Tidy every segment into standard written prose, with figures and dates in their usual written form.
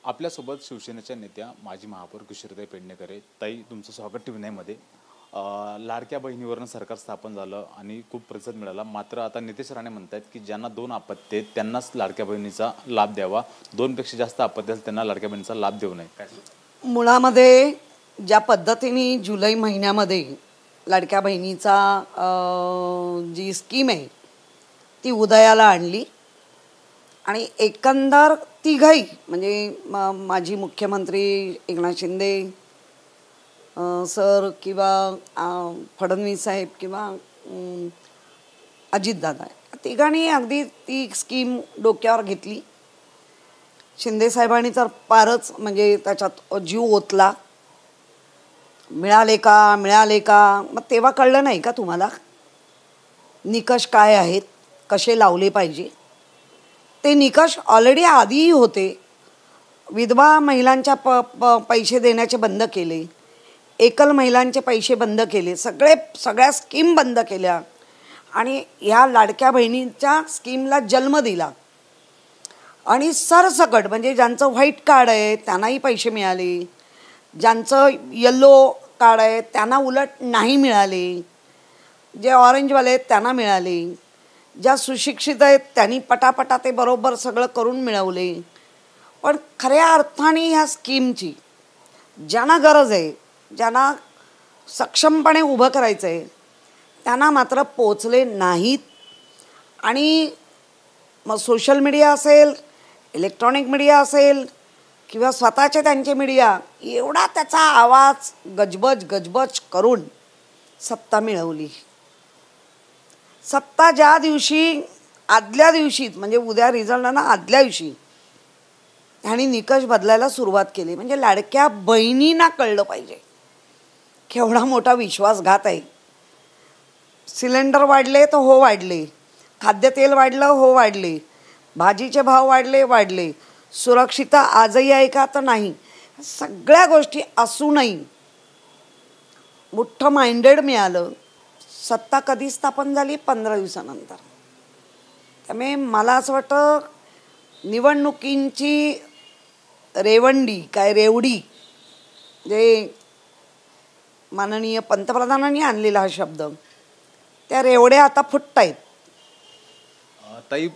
आपल्यासोबत शिवसेनेच्या नेत्या माजी महापौर किशोरीताई पेडणेकर आहे. ताई, तुमचं स्वागत टीव्ही लाडक्या बहिणीवरून सरकार स्थापन झालं आणि खूप प्रतिसाद मिळाला. मात्र आता नितेश राणे म्हणतात की ज्यांना 2 अपत्य आहेत त्यांनाच लाडक्या बहिणीचा लाभ द्यावा, 2पेक्षा जास्त अपत्य असेल त्यांना लाडक्या बहिणीचा लाभ देऊ नये. काय मुळामध्ये ज्या पद्धतीने जुलै महिन्यामध्ये लाडक्या बहिणीचा जी स्कीम आहे ती उदयाला आणली आणि एकंदर तिघही म्हणजे माजी मुख्यमंत्री एकनाथ शिंदे सर किंवा फडणवीस साहेब किंवा अजितदादा तिघांनी अगदी ती स्कीम डोक्यावर घेतली. शिंदे साहेबांनी तर फारच म्हणजे त्याच्यात जीव ओतला. मिळाले का मग तेव्हा कळलं नाही का तुम्हाला निकष काय आहेत, कसे लावले पाहिजे. ते निकष ऑलरेडी आधीही होते. विधवा महिलांच्या पैसे देण्याचे बंद केले, एकल महिलांचे पैसे बंद केले, सगळ्या स्कीम बंद केल्या आणि ह्या लाडक्या बहिणींच्या स्कीमला जन्म दिला. आणि सरसकट म्हणजे ज्यांचं व्हाईट कार्ड आहे त्यांनाही पैसे मिळाले, ज्यांचं येल्लो कार्ड आहे त्यांना उलट नाही मिळाले, जे ऑरेंजवाले आहेत त्यांना मिळाले, ज्या सुशिक्षित आहेत त्यांनी पटापटा ते बरोबर सगळं करून मिळवले. पण खऱ्या अर्थाने ह्या स्कीमची ज्यांना गरज आहे, ज्यांना सक्षमपणे उभं करायचं आहे त्यांना मात्र पोचले नाहीत. आणि मग सोशल मीडिया असेल, इलेक्ट्रॉनिक मीडिया असेल किंवा स्वतःचे त्यांचे मीडिया एवढा त्याचा आवाज गजबज करून सत्ता मिळवली. सत्ता ज्या दिवशी आदल्या दिवशीच म्हणजे उद्या रिझल्ट ना आदल्या दिवशी ह्यांनी निकष बदलायला सुरुवात केली. म्हणजे लाडक्या बहिणींना कळलं पाहिजे केवढा मोठा विश्वासघात आहे. सिलेंडर वाढले तर हो वाढले, खाद्यतेल वाढलं हो वाढले, भाजीचे भाव वाढले, सुरक्षितता आजही आहे का तर नाही. सगळ्या गोष्टी असूनही मोठं माइंडेड मिळालं. सत्ता कधी स्थापन झाली? 15 दिवसानंतर. त्यामुळे मला असं वाटतं निवडणुकींची रेवडी जे माननीय पंतप्रधानांनी आणलेला हा शब्द, त्या रेवड्या आता फुटत आहेत. ताई,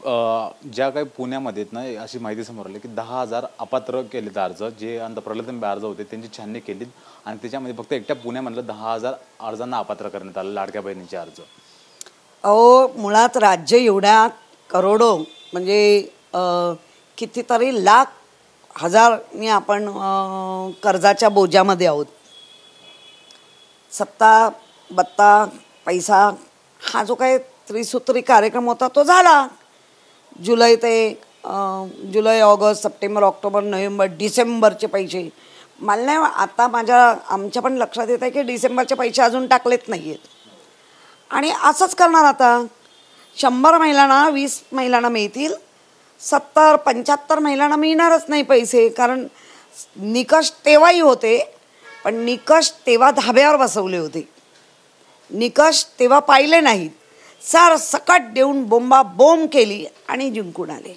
ज्या काही पुण्यामध्ये आहेत ना अशी माहिती समोर आली की 10,000 अपात्र केलेत अर्ज, जे प्रलंबित अर्ज होते त्यांची छाननी केलीत आणि त्याच्यामध्ये फक्त एकट्या पुण्यामधलं 10,000 अर्जांना अपात्र करण्यात आलं लाडक्या बहिणीचे अर्ज. मुळात राज्य एवढ्या करोडो म्हणजे कितीतरी लाख हजारनी आपण कर्जाच्या बोजामध्ये आहोत. सत्ता बत्ता पैसा हा जो काही त्रिसूत्री कार्यक्रम होता तो झाला. जुलै ऑगस्ट सप्टेंबर ऑक्टोबर नोव्हेंबर डिसेंबरचे पैसे मला नाही आता आमच्या पण लक्षात येत आहे की डिसेंबरचे पैसे अजून टाकलेत नाही आहेत. आणि असंच करणार आता. 100 महिलांना 20 महिलांना मिळतील, 70-75 महिलांना मिळणारच नाही पैसे. कारण निकष तेव्हाही होते पण निकष तेव्हा धाब्यावर बसवले होते, निकष तेव्हा पाहिले नाहीत. सकट देऊन बोंब केली आणि जिंकून आले.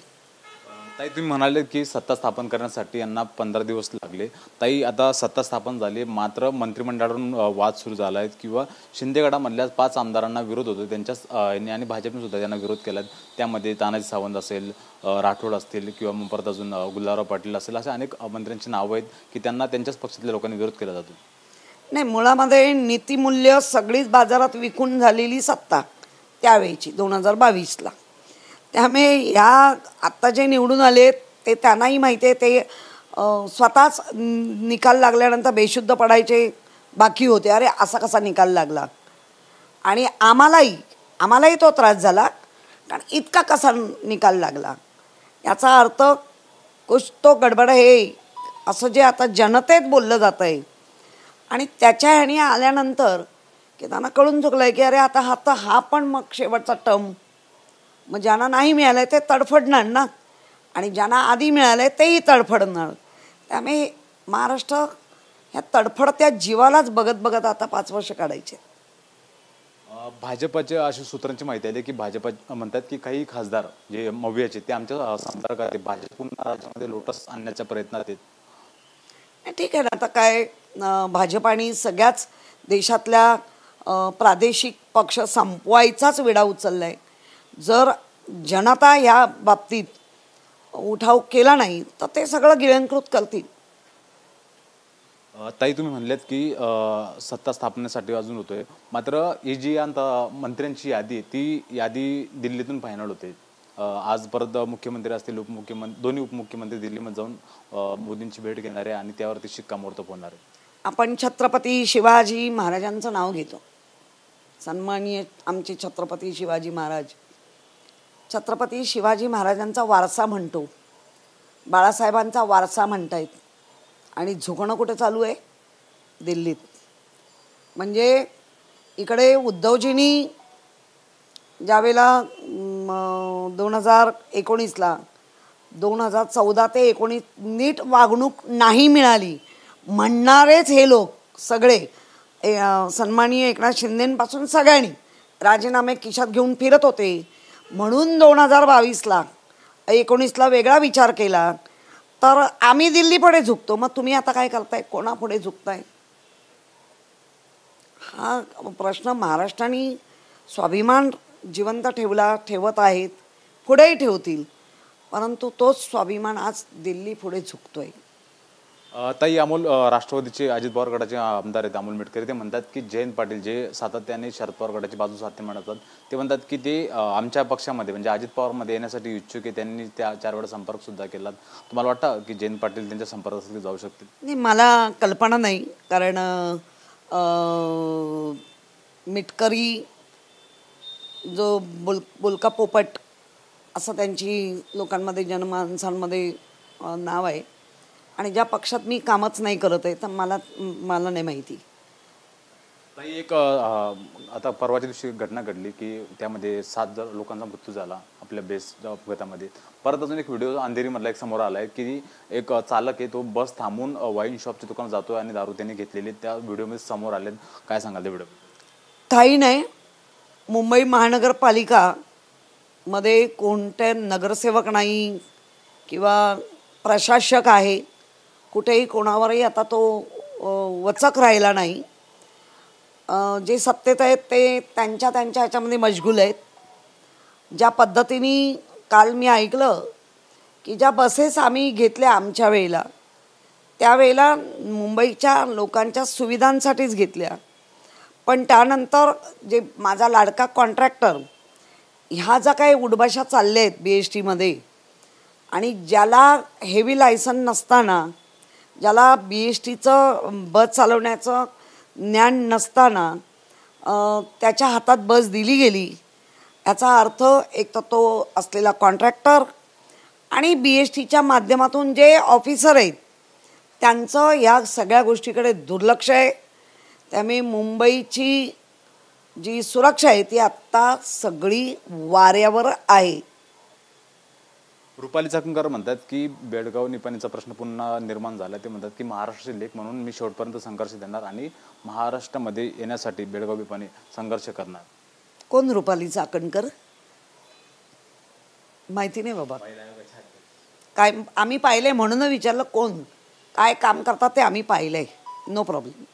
ताई, तुम्ही म्हणाले की सत्ता स्थापन करण्यासाठी यांना 15 दिवस लागले. ताई, आता सत्ता स्थापन झाली मात्र मंत्रिमंडळावरून वाद सुरू झाला आहे किंवा शिंदे गटामधल्या 5 आमदारांना विरोध होतो त्यांच्याच आणि भाजपने सुद्धा त्यांना विरोध केला. त्यामध्ये तानाजी सावंत असेल, राठोड असतील किंवा मग परत अजून गुलाबराव पाटील असेल, अशा अनेक मंत्र्यांची नावं आहेत की त्यांना त्यांच्याच पक्षातल्या लोकांनी विरोध केला जातो. नाही, मुळामध्ये नीतिमूल्य सगळीच बाजारात विकून झालेली सत्ता त्यावेळीची 2022ला. त्यामुळे ह्या आत्ता जे निवडून आले ते त्यांनाही माहिती आहे. ते स्वतःच निकाल लागल्यानंतर बेशुद्ध पडायचे बाकी होते. अरे असा कसा निकाल लागला. आणि आम्हालाही तो त्रास झाला कारण इतका कसा निकाल लागला. याचा अर्थ कुछ तो गडबड आहे असं जे आता जनतेत बोललं जातं आहे. आणि त्याच्या ह्याने आल्यानंतर की त्यांना कळून चुकलं आहे की अरे आता हा पण मग शेवटचा टर्म. मग ज्यांना नाही मिळालं आहे ते तडफडणार ना, आणि ज्यांना आधी मिळालं आहे तेही तडफडणार. त्यामुळे महाराष्ट्र ह्या तडफडत्या जीवालाच बघत आता 5 वर्ष काढायचे. भाजपच्या अशा सूत्रांची माहिती आहे की भाजप म्हणतात की काही खासदार जे मवियाचे ते आमच्या संपर्कात आहे, भाजप पुन्हा राज्यामध्ये लोटस आणण्याच्या प्रयत्नात आहेत. ठीक आहे ना, आता काय भाजप आणि सगळ्याच देशातल्या प्रादेशिक पक्ष संपवायचाच विडा उचललाय. जर जनता या बाबतीत उठाव केला नाही तर ते सगळं गिळंकृत करतील. ताई, तुम्ही म्हणलेत की सत्ता स्थापनेसाठी अजून होतोय, मात्र ही जी मंत्र्यांची यादी आहे ती यादी दिल्लीतून फायनल होते. आज परत मुख्यमंत्री असतील, उपमुख्यमंत्री, दोन्ही उपमुख्यमंत्री दिल्लीमध्ये जाऊन मोदींची भेट घेणार आहे आणि त्यावरती शिक्कामोर्तब होणार आहे. आपण छत्रपती शिवाजी महाराजांचं नाव घेतो. सन्माननीय आमचे छत्रपती शिवाजी महाराज, छत्रपती शिवाजी महाराजांचा वारसा म्हणतो, बाळासाहेबांचा वारसा म्हणतायत आणि झुकणं कुठे चालू आहे? दिल्लीत. म्हणजे इकडे उद्धवजींनी ज्यावेळेला 2019ला 2014 ते 2019 नीट वागणूक नाही मिळाली म्हणणारेच हे लोक सगळे सन्माननीय एकनाथ शिंदेपासून सगळ्यांनी राजीनामे खिशात घेऊन फिरत होते. म्हणून 2022ला 19ला वेगळा विचार केला तर आम्ही दिल्लीपुढे झुकतो. मग तुम्ही आता काय करताय? कोणापुढे झुकताय? हा प्रश्न महाराष्ट्राने स्वाभिमान जिवंत ठेवत आहेत, पुढेही ठेवतील, परंतु तोच स्वाभिमान आज दिल्ली पुढे झुकतोय. ताई, राष्ट्रवादीचे अजित पवार गटाचे आमदार आहेत अमोल मिटकरी, ते म्हणतात की जयंत पाटील जे सातत्याने शरद पवार गटाची बाजू साध्य म्हणतात, ते म्हणतात की ते आमच्या पक्षामध्ये म्हणजे अजित पवारमध्ये येण्यासाठी इच्छुक आहे. त्यांनी त्या 4 वेळा संपर्क सुद्धा केला. तुम्हाला वाटतं की जयंत पाटील त्यांच्या संपर्कासाठी जाऊ शकतील? नाही, मला कल्पना नाही, कारण मिटकरी जो बोलका पोपट असं त्यांची लोकांमध्ये जनमानसांमध्ये नाव आहे आणि ज्या पक्षात मी कामच नाही करत आहे तर मला नाही माहिती. ताई, एक आता परवाच्या दिवशी घटना घडली की त्यामध्ये 7 लोकांचा मृत्यू झाला आपल्या बेस अपघातामध्ये. परत अजून एक व्हिडिओ अंधेरीमधला एक समोर आला आहे की एक चालक आहे, तो बस थांबून वाईन शॉपच्या दुकानात जातोय आणि दारू त्यांनी घेतलेली त्या व्हिडिओमध्ये समोर आले. काय सांगाल त्या व्हिडिओ? काही नाही, मुंबई महानगरपालिका मध्ये कोणते नगरसेवक नाही किंवा प्रशासक आहे, कुठेही कोणावरही आता तो वचक राहिला नाही. जे सत्तेत आहेत ते त्यांच्या ह्याच्यामध्ये मशगूल आहेत. ज्या पद्धतीने काल मी ऐकलं की ज्या बसेस आम्ही घेतल्या आमच्या वेळेला, त्यावेळेला मुंबईच्या लोकांच्या सुविधांसाठीच घेतल्या, पण त्यानंतर जे माझा लाडका कॉन्ट्रॅक्टर ह्या ज्या काही उडबाशा चालल्या आहेत BSTमध्ये आणि ज्याला हेवी लायसन नसताना, ज्याला BSTचं बस चालवण्याचं ज्ञान नसताना त्याच्या हातात बस दिली गेली, याचा अर्थ एक तर तो असलेला कॉन्ट्रॅक्टर आणि BSTच्या माध्यमातून जे ऑफिसर आहेत त्यांचं या सगळ्या गोष्टीकडे दुर्लक्ष आहे. त्यामुळे मुंबईची जी सुरक्षा आहे ती आत्ता सगळी वाऱ्यावर आहे. रुपाली चाकणकर म्हणतात की बेळगाव निपाणीचा प्रश्न पुन्हा निर्माण झाला. ते म्हणतात की महाराष्ट्राचे लेख म्हणून मी शेवटपर्यंत संघर्ष देणार आणि महाराष्ट्रामध्ये येण्यासाठी बेळगाव निपाणी संघर्ष करणार. कोण रुपाली चाकणकर? माहिती नाही बाबा. काय आम्ही पाहिले म्हणून विचारलं, कोण काय काम करतात ते आम्ही पाहिलंय, नो प्रॉब्लेम.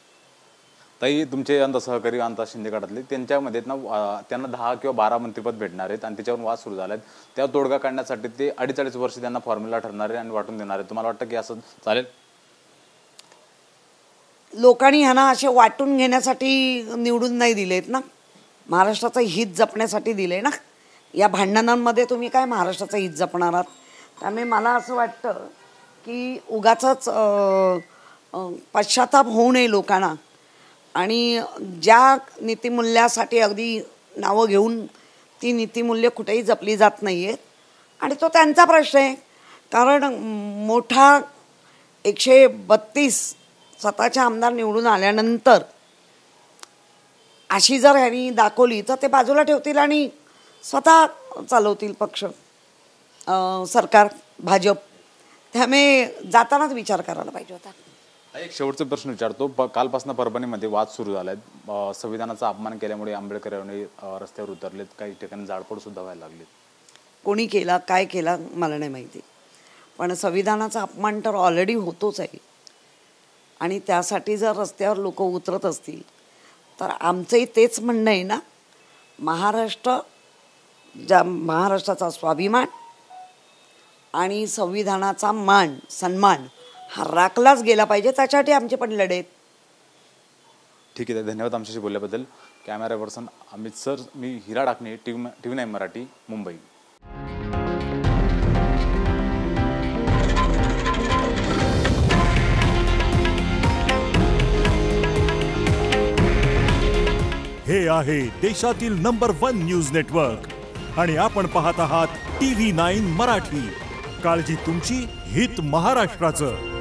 ताई, तुमचे सहकारी शिंदे गटातले त्यांच्यामध्ये त्यांना 10 किंवा 12 मंत्रिपद भेटणार आहेत आणि त्याच्यावर वाद सुरू झाला आहे. त्या तोडगा काढण्यासाठी ते 48 वर्ष त्यांना फॉर्म्युला ठरणार आहे आणि वाटून देणार आहे. तुम्हाला वाटतं की असं चालेल? लोकांनी ह्यांना असे वाटून घेण्यासाठी निवडून नाही दिलेत ना, महाराष्ट्राचं हित जपण्यासाठी दिले ना. या भांडणांमध्ये तुम्ही काय महाराष्ट्राचं हित जपणार आहात? त्यामुळे मला असं वाटतं की उगाचच पश्चाताप होऊ नये लोकांना आणि ज्या नीतिमूल्यासाठी अगदी नावं घेऊन ती नीतिमूल्य कुठेही जपली जात नाही आहेत आणि तो त्यांचा प्रश्न आहे. कारण मोठा 132 स्वतःचे आमदार निवडून आल्यानंतर अशी जर ह्यांनी दाखवली तर ते बाजूला ठेवतील आणि स्वतः चालवतील पक्ष, सरकार, भाजप. त्यामुळे जातानाच विचार करायला पाहिजे होता. एक शेवटचा प्रश्न विचारतो. कालपासून परभणीमध्ये वाद सुरू झालाय. संविधानाचा अपमान केल्यामुळे आंबेडकर यांनी रस्त्यावर उतरलेत. काही ठिकाणी जाळपोळ सुद्धा व्हायला लागली. कोणी केला काय केला मला नाही माहिती, पण संविधानाचा अपमान तर ऑलरेडी होतोच आहे. आणि त्यासाठी जर रस्त्यावर लोक उतरत असतील तर आमचंही तेच म्हणणं आहे ना, महाराष्ट्राचा स्वाभिमान आणि संविधानाचा सन्मान हा राखलाच गेला पाहिजे. त्याच्यासाठी आमचे पण लढे आहेत. ठीक आहे, धन्यवाद आमच्याशी बोलल्याबद्दल. कॅमेरा पर्सन अमित सर, मी हिरा डाकणे, TV9 मराठी, मुंबई. हे आहे देशातील नंबर 1 न्यूज नेटवर्क आणि आपण पाहत आहात TV9 मराठी. काळजी तुमची, हित महाराष्ट्राचं.